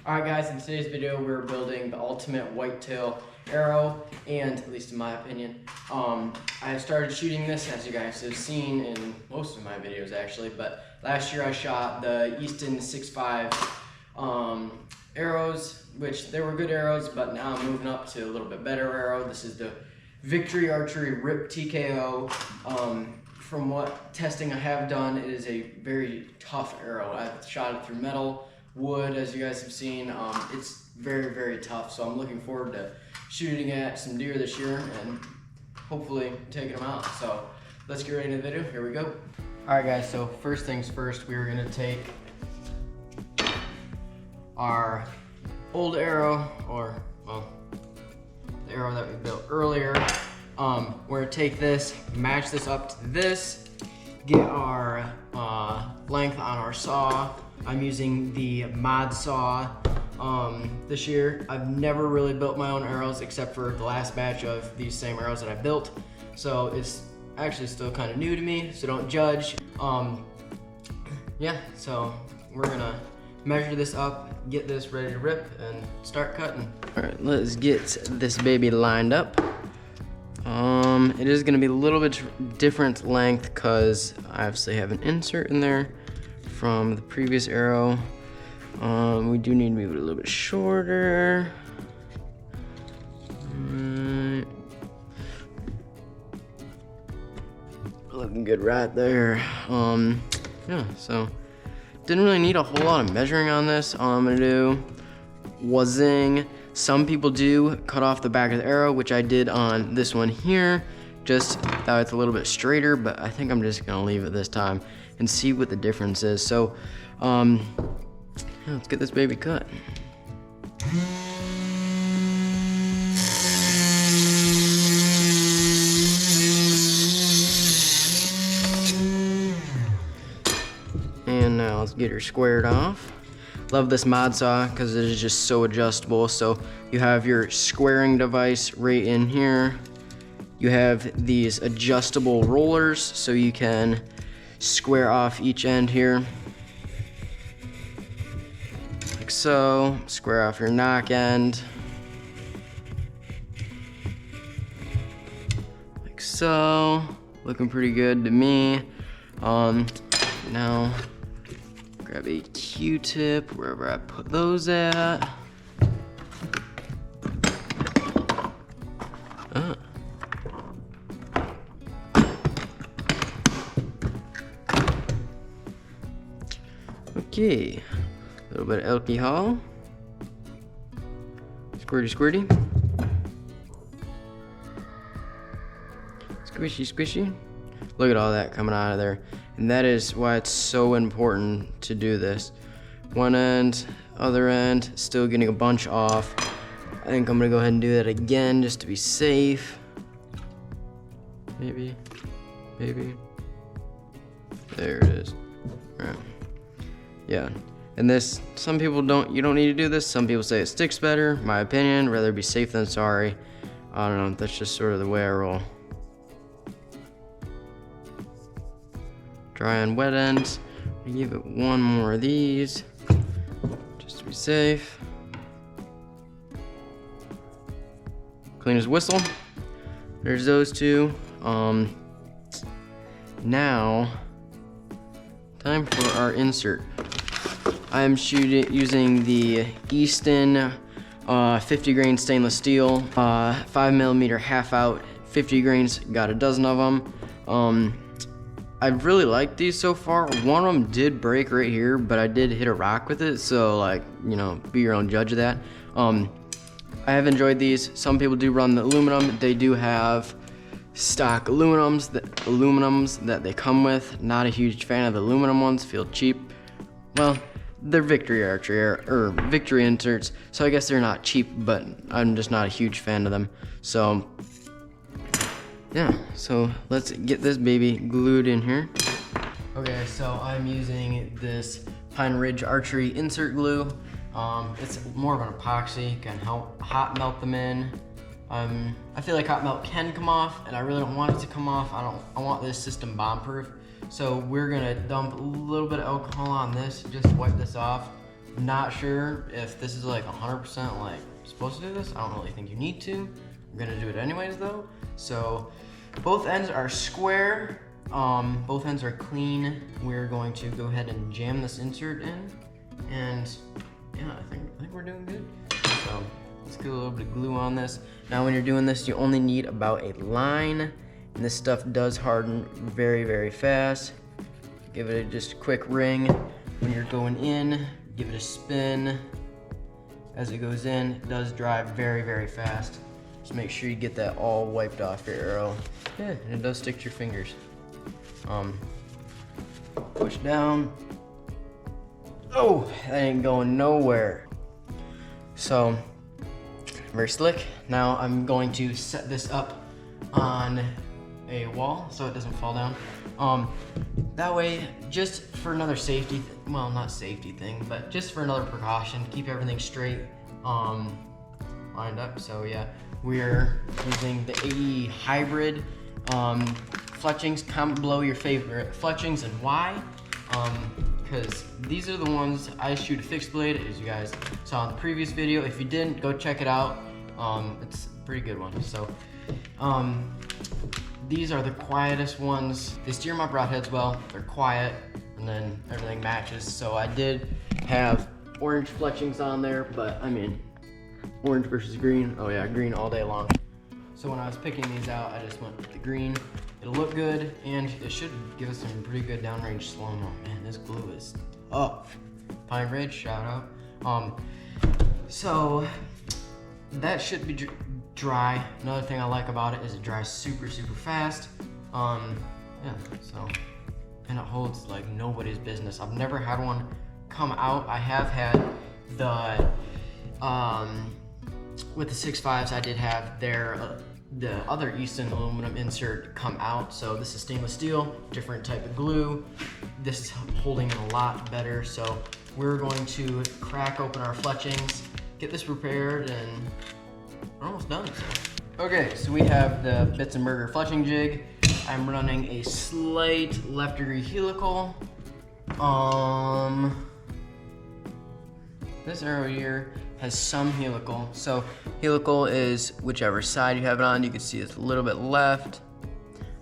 Alright guys, in today's video we're building the ultimate whitetail arrow, and at least in my opinion, I started shooting this, as you guys have seen in most of my videos actually, but last year I shot the Easton 6.5 arrows, which they were good arrows, but now I'm moving up to a little bit better arrow. This is the Victory Archery Rip TKO. From what testing I have done, it is a very tough arrow. I've shot it through metal, wood, as you guys have seen. It's very, very tough, so I'm looking forward to shooting at some deer this year and hopefully taking them out. So let's get right into the video. Here we go. Alright guys, so first things first, we're gonna take our old arrow, or well, the arrow that we built earlier. We're gonna take this, match this up to this, get our length on our saw. I'm using the mod saw this year. I've never really built my own arrows except for the last batch of these same arrows that I built. So it's actually still kind of new to me, so don't judge. Yeah, so we're gonna measure this up, get this ready to rip, and start cutting. All right, let's get this baby lined up. It is gonna be a little bit different length because I obviously have an insert in there from the previous arrow. We do need to move it a little bit shorter. Looking good right there. Yeah, so didn't really need a whole lot of measuring on this. All I'm gonna do was zing. Some people do cut off the back of the arrow, which I did on this one here, just that it's a little bit straighter, but I think I'm just gonna leave it this time and see what the difference is. So, yeah, let's get this baby cut. And now let's get her squared off. Love this mod saw because it is just so adjustable. So you have your squaring device right in here. You have these adjustable rollers so you can square off each end here. Like so. Square off your knock end. Like so. Looking pretty good to me. Now grab a Q-tip wherever I put those at. Okay, a little bit of alcohol. Squirty, squirty. Squishy, squishy. Look at all that coming out of there. And that is why it's so important to do this. One end, other end, still getting a bunch off. I think I'm gonna go ahead and do that again just to be safe. Maybe. There it is. All right. Yeah, and this, some people you don't need to do this. Some people say it sticks better. My opinion, rather be safe than sorry. I don't know, that's just sort of the way I roll. Dry on wet ends. I give it one more of these, just to be safe. Clean as whistle. There's those two. Now, time for our insert. I am using the Easton 50 grain stainless steel, 5mm half out, 50 grains, got a dozen of them. I really like these so far. One of them did break right here, but I did hit a rock with it, so like, you know, be your own judge of that. I have enjoyed these. Some people do run the aluminum. They do have stock aluminums that they come with. Not a huge fan of the aluminum ones, feel cheap. Well, they're Victory Archery or Victory inserts, so I guess they're not cheap, but I'm just not a huge fan of them. So yeah, so let's get this baby glued in here. Okay, so I'm using this Pine Ridge Archery insert glue. It's more of an epoxy, can help hot melt them in. I feel like hot melt can come off, and I really don't want it to come off. I want this system bomb proof. So we're gonna dump a little bit of alcohol on this, just wipe this off. not sure if this is like 100% like supposed to do this. I don't really think you need to. I'm gonna do it anyways though. So both ends are square, both ends are clean. We're going to go ahead and jam this insert in, and yeah, I think we're doing good. So let's get a little bit of glue on this. Now when you're doing this, you only need about a line, and this stuff does harden very, very fast. Give it just a quick ring when you're going in. Give it a spin. As it goes in, it does dry very, very fast. Just make sure you get that all wiped off your arrow. Yeah, and it does stick to your fingers. Push down. Oh, that ain't going nowhere. So, very slick. Now I'm going to set this up on a wall so it doesn't fall down. That way, just for another safety, well, not safety thing, but just for another precaution, keep everything straight, lined up. So yeah, we're using the AE hybrid fletchings. Comment below your favorite fletchings and why, because these are the ones I shoot a fixed blade, as you guys saw in the previous video. If you didn't, go check it out. It's a pretty good one. So these are the quietest ones. They steer my broadheads well, they're quiet, and then everything matches. So I did have orange fletchings on there, but I mean, orange versus green. Oh yeah, green all day long. So when I was picking these out, I just went with the green. It'll look good, and it should give us some pretty good downrange slow-mo. Man, this glue is tough. Pine Ridge, shout out. So that should be dry. Another thing I like about it is it dries super, super fast. Yeah, so, and it holds like nobody's business. I've never had one come out. I have had the, with the 6.5s, I did have the other Easton aluminum insert come out. So this is stainless steel, different type of glue. This is holding it a lot better. So we're going to crack open our fletchings, get this prepared, and we're almost done. So. Okay, so we have the Bits and Burger fletching jig. I'm running a slight left degree helical. This arrow here has some helical. So helical is whichever side you have it on. You can see it's a little bit left.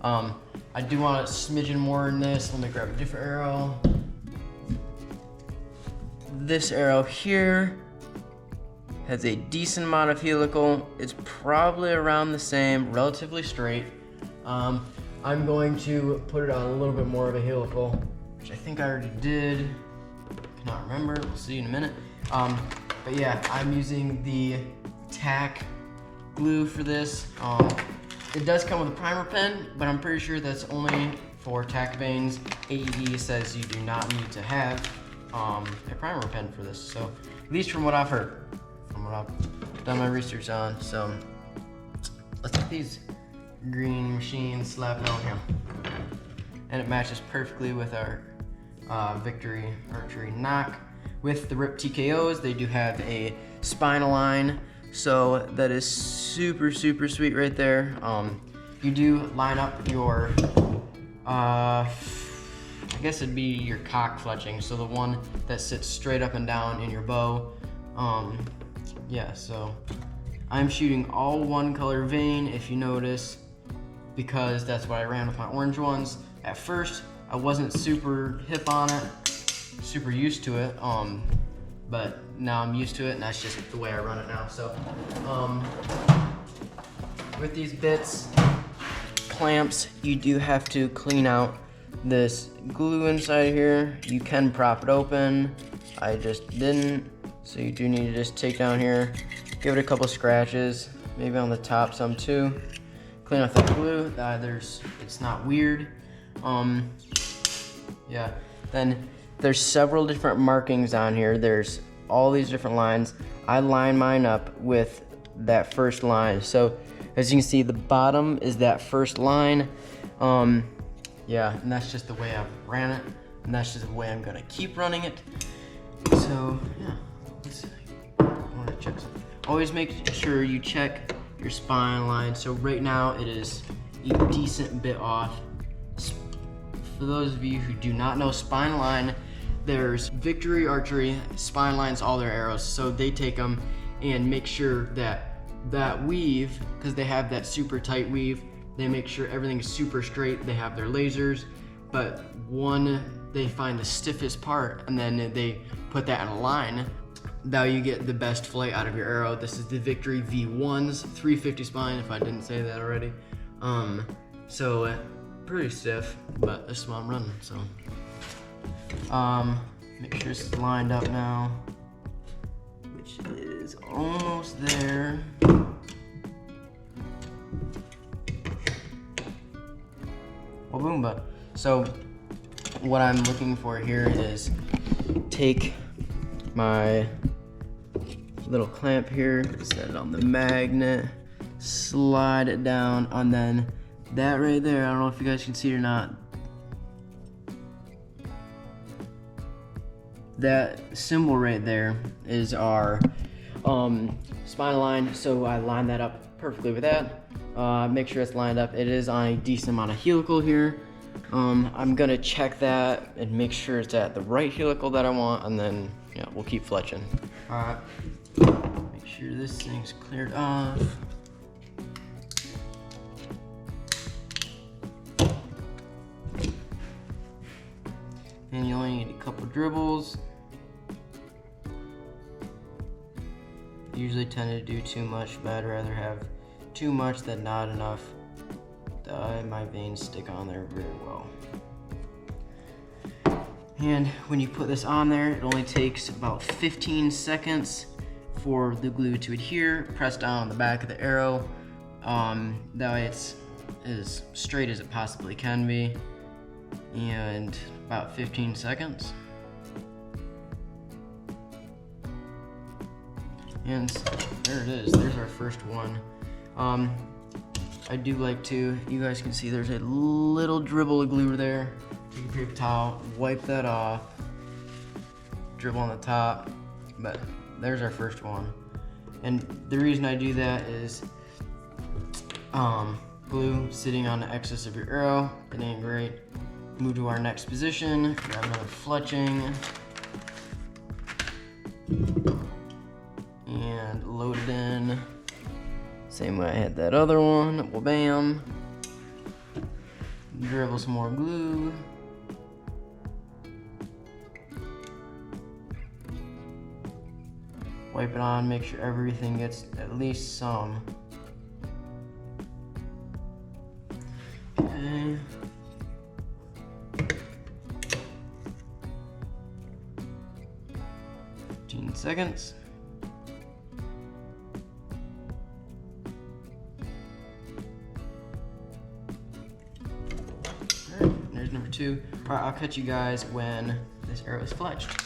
I do want a smidgen more in this. Let me grab a different arrow. This arrow here has a decent amount of helical. It's probably around the same, relatively straight. I'm going to put it on a little bit more of a helical, which I think I already did. Cannot remember, we'll see in a minute. But yeah, I'm using the tack glue for this. It does come with a primer pen, but I'm pretty sure that's only for tack veins. AE says you do not need to have a primer pen for this. So, at least from what I've heard, from what I've done my research on. So, let's get these green machines slapped on here. And it matches perfectly with our Victory Archery Nock. With the RIP TKOs, they do have a spine line, so that is super, super sweet right there. You do line up your, I guess it'd be your cock fletching, so the one that sits straight up and down in your bow. Yeah, so I'm shooting all one color vein, if you notice, because that's what I ran with my orange ones. At first, I wasn't super hip on it, super used to it, but now I'm used to it, and that's just the way I run it now. So with these bits, clamps, you do have to clean out this glue inside here. You can prop it open, I just didn't, so you do need to just take down here, give it a couple scratches, maybe on the top some too, clean off the glue, it's not weird. Yeah, then there's several different markings on here. There's all these different lines. I line mine up with that first line. So as you can see, the bottom is that first line. Yeah, and that's just the way I've ran it, and that's just the way I'm gonna keep running it. So yeah, let's see. I wanna check something. Always make sure you check your spine line. So right now it is a decent bit off. For those of you who do not know spine line, there's Victory Archery spine lines all their arrows, so they take them and make sure that that weave, because they have that super tight weave, they make sure everything is super straight. They have their lasers, but they find the stiffest part and then they put that in a line. Now you get the best flight out of your arrow. This is the Victory V1s, 350 spine, if I didn't say that already. So pretty stiff, but this is what I'm running, so. Make sure this is lined up now, which is almost there. Well, boomba. So what I'm looking for here is take my little clamp here, set it on the magnet, slide it down, and then that right there, I don't know if you guys can see it or not, that symbol right there is our spine line, so I line that up perfectly with that. Make sure it's lined up. It is on a decent amount of helical here. I'm gonna check that and make sure it's at the right helical that I want, and then yeah, we'll keep fletching. Alright, make sure this thing's cleared off. And you only need a couple dribbles. Usually tend to do too much, but I'd rather have too much than not enough. My veins stick on there very well. And when you put this on there, it only takes about 15 seconds for the glue to adhere. Press down on the back of the arrow. That way it's as straight as it possibly can be. And about 15 seconds. And there it is, there's our first one. I do like to, you guys can see there's a little dribble of glue there. Take a paper towel, wipe that off, dribble on the top, but there's our first one. And the reason I do that is glue sitting on the excess of your arrow, it ain't great. Move to our next position, grab another fletching, and load it in. Same way I had that other one, well bam. Dribble some more glue. Wipe it on, make sure everything gets at least some. Okay. Seconds. All right, there's number 2. All right, I'll catch you guys when this arrow is fletched.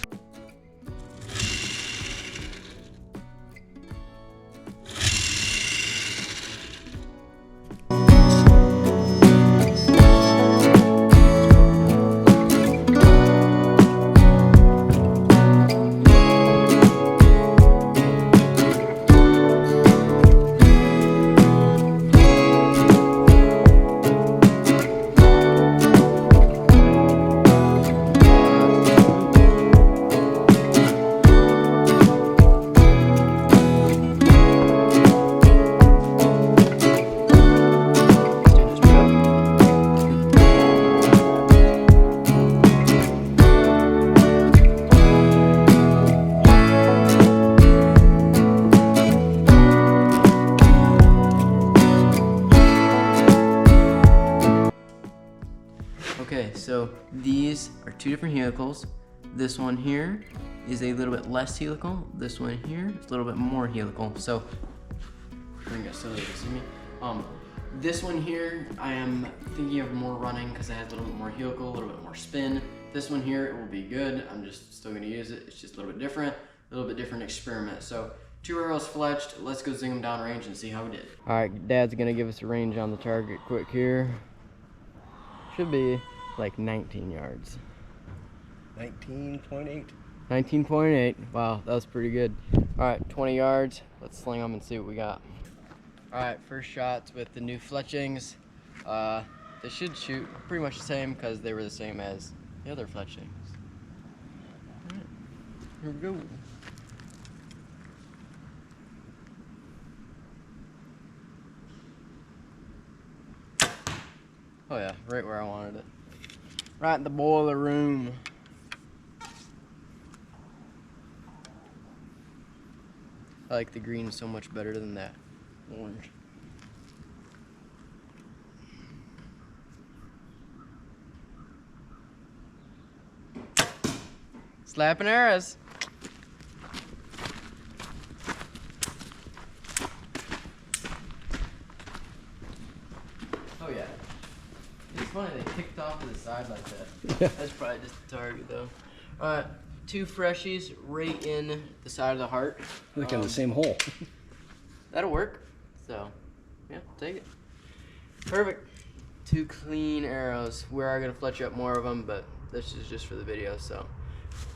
Okay, so these are 2 different helicals. This one here is a little bit less helical. This one here is a little bit more helical. So, bring it so you can see me. This one here, I am thinking of more running because it has a little bit more helical, a little bit more spin. This one here, it will be good. I'm just still gonna use it. It's just a little bit different experiment. So 2 arrows fletched. Let's go zing them down range and see how we did. All right, Dad's gonna give us a range on the target quick here. Should be like 19 yards. 19.8. 19.8. Wow, that was pretty good. All right, 20 yards. Let's sling them and see what we got. All right, first shots with the new Fletchings. They should shoot pretty much the same because they were the same as the other Fletchings. Here we go. Oh yeah, right where I wanted it. Right in the boiler room. I like the green so much better than that orange. Slapping arrows. Oh yeah. It's funny they kicked off to the side like that. That's probably just the target though. 2 freshies right in the side of the heart. Look in the same hole. That'll work. So, yeah, take it. Perfect. 2 clean arrows. We are gonna fletch up more of them, but this is just for the video. So,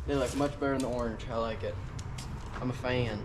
they look much better than the orange. I like it. I'm a fan.